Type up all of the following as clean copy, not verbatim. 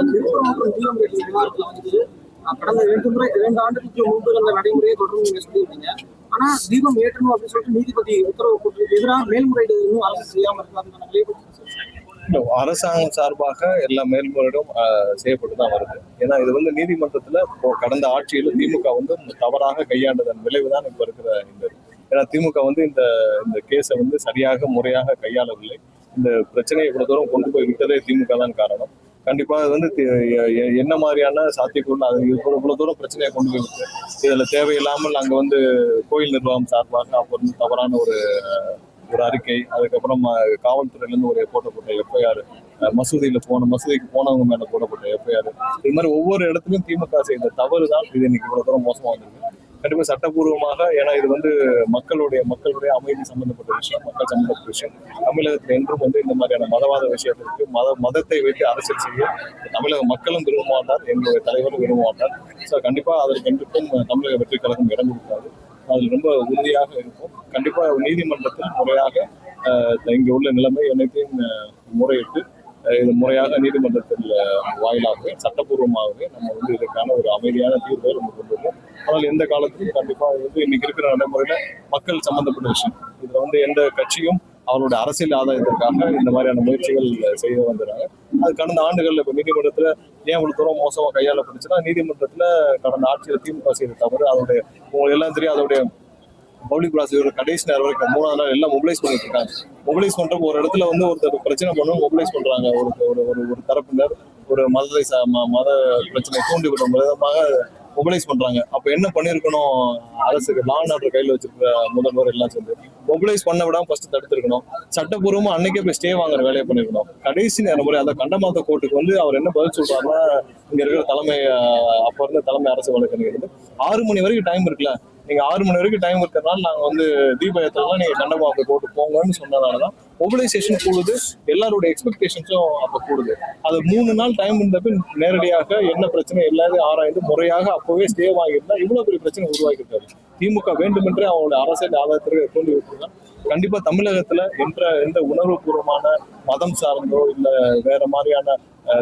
மற்றும் டிஎம்கே விவகாரத்துல வந்து கடந்த 2 ஆண்டுகளுக்கு முன்பு அந்த நடைமுறையை தொடர்ந்து நீங்க சொல்லியிருந்தீங்க. ஆனா தீபம் ஏற்றணும் அப்படின்னு சொல்லிட்டு நீதிபதி உத்தரவு போட்டு எதிராக மேல்முறையீடு இன்னும் அரசு செய்யாம இருக்காங்க. அரசாங்கம் சார்பாக எல்லா மேல்முறையும் செய்யப்பட்டு தான் வருது. ஏன்னா இது வந்து நீதிமன்றத்துல கடந்த ஆட்சியில் திமுக வந்து தவறாக கையாண்டதன் விளைவுதான் இப்ப இருக்கிற இந்த. ஏன்னா திமுக வந்து இந்த கேஸை வந்து சரியாக முறையாக கையாளவில்லை. இந்த பிரச்சனையை இவ்வளவு தூரம் கொண்டு போய் விட்டதே திமுக தான் காரணம். கண்டிப்பா அது வந்து என்ன மாதிரியான சாத்தியக்கூறு அது இவ்வளவு தூரம் பிரச்சனையை கொண்டு போய் விட்டு இதுல தேவையில்லாமல் அங்க வந்து கோயில் நிர்வாகம் சார்பாக அப்போ வந்து தவறான ஒரு அறிக்கை, அதுக்கப்புறம் காவல்துறையிலேருந்து ஒரு போட்டப்பட்ட எஃப்ஐஆர், மசூதிக்கு போனவங்க மேல போடப்பட்ட எஃப்ஐஆர், இது மாதிரி ஒவ்வொரு இடத்துலையும் திமுக செய்த தவறு தான் இது இன்னைக்கு இவ்வளவு தூரம் மோசமா வந்திருக்கு. கண்டிப்பா சட்டப்பூர்வமாக, ஏன்னா இது வந்து மக்களுடைய அமைதி சம்பந்தப்பட்ட விஷயம், மக்கள் சம்பந்தப்பட்ட விஷயம். தமிழகத்துல என்றும் வந்து இந்த மாதிரியான மதவாத விஷயத்திற்கு மதத்தை வைத்து அரசியல் செய்ய தமிழக மக்களும் விரும்ப மாட்டார், எங்களுடைய தலைவரும் விரும்ப மாட்டார். ஸோ கண்டிப்பா அதற்கு என்றுக்கும் தமிழக வெற்றி கழகம் இடம் கொடுக்காது. அதில் ரொம்ப உறுதியாக இருக்கும். கண்டிப்பா நீதிமன்றத்தில் முறையாக இங்க உள்ள நிலைமை அனைத்தையும் முறையிட்டு இது முறையாக நீதிமன்றத்தில் வாயிலாகவே சட்டப்பூர்வமாகவே நம்ம வந்து இதற்கான ஒரு அமைதியான தீர்வை நம்ம கொண்டு வருவோம். ஆனால் எந்த காலத்திலும் கண்டிப்பா வந்து இன்னைக்கு இருக்கிற நடைமுறையில மக்கள் சம்பந்தப்பட்ட விஷயம். இதுல வந்து எந்த கட்சியும் அவருடைய அரசியல் ஆதாயத்திற்காக இந்த மாதிரியான முயற்சிகள் செய்து வந்துடுறாங்க. அது கடந்த ஆண்டுகள்ல இப்ப நீதிமன்றத்துல ஏன் இவ்வளவு தூரம் மோசமா கையாளப்பட்டுச்சுன்னா, நீதிமன்றத்துல கடந்த ஆட்சியில் திமுக செய்த தவறு. அதோடைய உங்களுக்கு எல்லாம் தெரியும், அதோடைய பப்ளிக் ப்ராசிக்யூட்டர் கடைசி நேரம் வரைக்கும் 3ஆவது நாள் எல்லாம் மொபிலைஸ் பண்ணிட்டு இருக்காங்க. மொபிலைஸ் பண்றப்ப ஒரு இடத்துல வந்து ஒருத்தர் பிரச்சனை பண்ணணும் மொபிலைஸ் பண்றாங்க. ஒரு தரப்பினர் ஒரு மத பிரச்சனை தூண்டிவிடும் விதமாக மொபிலைஸ் பண்றாங்க. அப்ப என்ன பண்ணிருக்கணும், அரசுக்கு லா அண்ட் ஆர்டர் கையில வச்சிருக்க முதல்வர் எல்லாம் சேர்ந்து மொபிலைஸ் பண்ண விடாம ஃபர்ஸ்ட் தடுத்திருக்கணும். சட்டப்பூர்வமா அன்னைக்கே போய் ஸ்டே வாங்குற வேலையை பண்ணிருக்கணும். கடைசி நேரம் முறை அந்த கண்டமாத்த கோர்ட்டுக்கு வந்து அவர் என்ன பதில் சொல்றாருன்னா, இங்க இருக்கிற அப்ப இருந்த தலைமை அரசு வழக்கறிஞர் 6 மணி வரைக்கும் டைம் இருக்குல்ல, நீங்க 6 மணி வரைக்கும் டைம் இருக்கிறதுனால நாங்க வந்து தீபயத்திலாம் நீங்க கண்டமாத்த கோர்ட்டு போங்கன்னு சொன்னதாலதான் மொபிலைசேஷன் கூடுது, எல்லாருடைய எக்ஸ்பெக்டேஷன்ஸும் அப்ப கூடுது. அது 3 நாள் டைம் இருந்தப்ப நேரடியாக என்ன பிரச்சனை எல்லாத்தையும் ஆராய்ந்து முறையாக அப்பவே ஸ்டே வாங்கியிருந்தா இவ்வளவு பெரிய பிரச்சனை உருவாக்கியிருக்காரு. திமுக வேண்டுமென்றே அவங்களுடைய அரசியல் ஆதாயத்திற்கு தோண்டி விட்டுருக்காங்க. கண்டிப்பா தமிழகத்துல எந்த உணர்வுபூர்வமான மதம் சார்ந்தோ இல்ல வேற மாதிரியான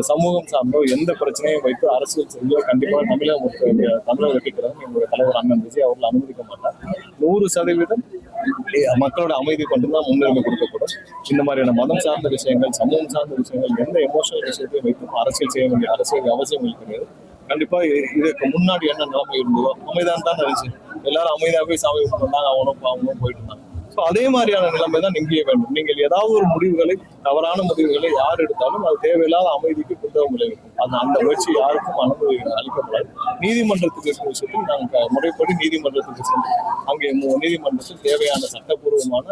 சமூகம் சார்ந்தோ எந்த பிரச்சனையும் வைத்து அரசியல் செய்ய கண்டிப்பா தமிழக வெற்றிக்கிறவங்க எங்களுடைய தலைவர் அண்ணன் விஜய் அவர்கள் அனுமதிக்க மாட்டார். 100% மக்களோட அமைதி மட்டும்தான் முன்னுரிமை கொடுக்கப்படும். இந்த மாதிரியான மதம் சார்ந்த விஷயங்கள், சமூகம் சார்ந்த விஷயங்கள், எந்த எமோஷனல் விஷயத்தையும் வைத்து அரசியல் செய்ய வேண்டிய அவசியம் இருக்கிறது. கண்டிப்பா இதுக்கு முன்னாடி என்ன நிலைமை இருந்ததோ அமைதிதான் தான் நினைச்சு எல்லாரும் அமைதியாகவே சாமி வந்தாங்க, அவங்களும் போயிட்டு இருந்தாங்க. அதே மாதிரியான நிலைமை தான் இங்கே வேண்டும். நீங்கள் ஏதாவது ஒரு முடிவுகளை, தவறான முடிவுகளை யார் எடுத்தாலும் அது தேவையில்லாத அமைதிக்கு குந்தகம் விளைவிக்கும். அந்த முயற்சி யாருக்கும் அனுமதி அளிக்கப்படாது. நீதிமன்றத்துக்கு இருக்கிற விஷயத்தில் நாங்கள் முறைப்படி நீதிமன்றத்துக்கு சென்று அங்கே நீதிமன்றத்தில் தேவையான சட்டப்பூர்வமான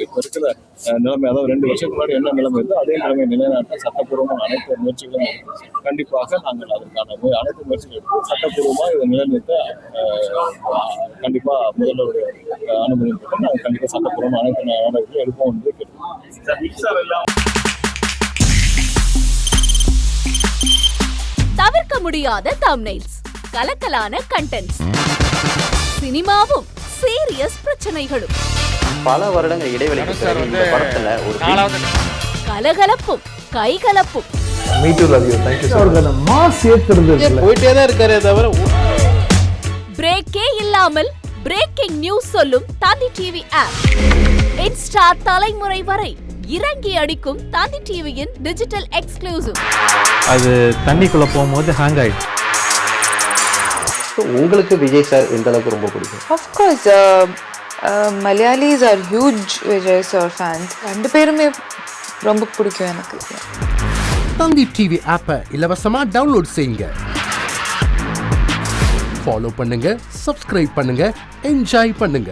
இருக்கிற நிலைமை, அதாவது 2 வருஷத்துக்கு முன்னாடி என்ன நிலைமை இருந்தோ அதே நிலைமை நிலைநாட்ட சட்டப்பூர்வமான அனைத்து முயற்சிகளும் இருக்கும். கண்டிப்பாக நாங்கள் அதற்கான அனைத்து முயற்சிகள் எடுத்து சட்டப்பூர்வமாக இதை நிலைநிறுத்த கண்டிப்பா முதல்வருடைய அனுமதி நாங்கள் கண்டிப்பா சட்டப்பூர்வமான அனைத்து நடவடிக்கைகளும் எடுப்போம் என்று கேட்கிறோம். தவிர்க்க முடியாத தம்ப்நெயில்ஸ், கலக்கலான கண்டென்ட்ஸ், சினிமாவும் சீரியஸ் பிரச்சனைகளும், பல வருடங்கள் இடைவெளிக்கு பிறகு இந்த படத்துல ஒரு கலகலப்பும் கைகலப்பும். போயிட்டே தான் இருக்காரே தவிர பிரேக்கே இல்லாமல் பிரேக்கிங் நியூஸ் சொல்லும் தந்தி டிவி ஆப். இன்ஸ்டா தலைமுறை வரை இறங்கி அடிக்கும் தந்தி டிவியின் டிஜிட்டல் எக்ஸ்க்ளூசிவ். அது தண்ணிக்குள்ள போகும்போது ஹேங் ஆயிடுச்சு. உங்களுக்கு விஜய் சார் எந்த அளவுக்கு ரொம்ப பிடிக்கும்? Of course, Malayalis are huge Vijay sir fans. 2 பேருமே ரொம்ப பிடிக்கும் எனக்கு. தந்தி டிவி ஆப்பை இலவசமா டவுன்லோட் செய்யுங்க. ஃபாலோ பண்ணுங்க, சப்ஸ்கிரைப் பண்ணுங்க, என்ஜாய் பண்ணுங்க.